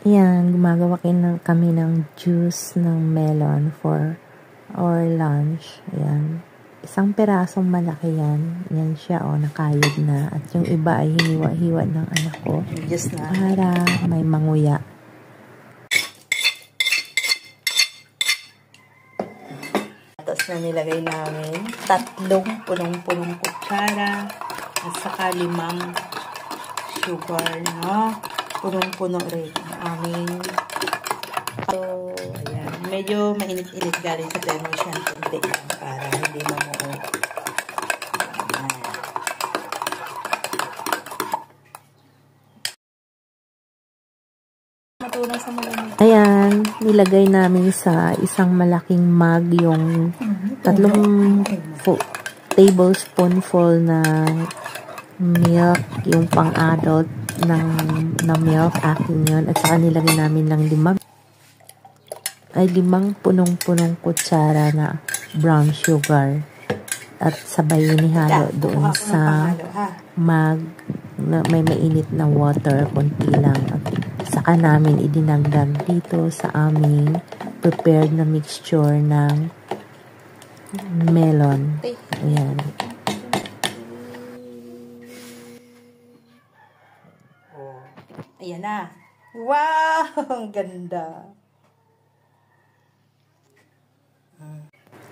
Yan, gumagawa kami ng juice ng melon for our lunch. Ayan. Isang perasong malaki yan. Yan siya, nakayod na. At yung iba ay hiniwa-hiwa ng anak ko. Just na. Para may manguya. Tapos na nilagay namin 3 punong-punong kutsara at saka 5 sugar, no? Punong-puno rin ang aming. So, ayan. Medyo mainit-init galing sa thermos yan. Kunti lang para hindi mamuo. Matunaw sa malamig. Ayan, nilagay namin sa isang malaking mug yung 3 tablespoonful na milk, yung pang-adult na milk, akin yun. At saka nilagay namin ng 5 punong-punong kutsara na brown sugar. At sabay inihalo doon sa mug na may mainit na water, konti lang. At saka namin idinagdag dito sa aming prepared na mixture ng melon. Ayan. Ayan na. Wow! Ang ganda.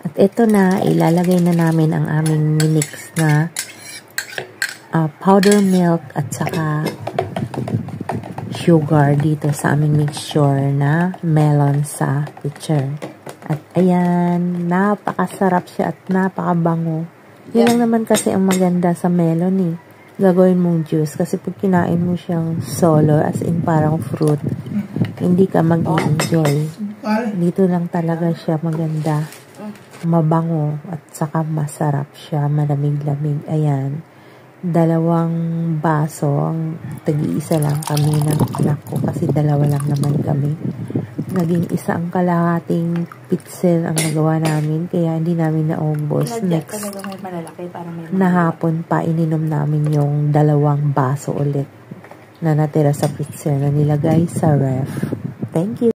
At ito na, ilalagay na namin ang aming mix na powder milk at saka sugar dito sa aming mixture na melon sa pitcher. At ayan, napakasarap siya at napakabango. Yun lang naman kasi ang maganda sa melon eh. Gagawin mong juice kasi pag kinain mo siyang solo as in parang fruit, hindi ka mag-enjoy. Dito lang talaga siya maganda. Mabango at saka masarap siya, malamig-lamig. Ayan. 2 baso, tag-iisa lang kami ng anak ko kasi 2 lang naman kami. Naging 1 kalahating pitzel ang nagawa namin kaya hindi namin naubos. Next na hapon pa ininom namin yung 2 baso ulit na natira sa pitzel na nilagay sa ref. Thank you.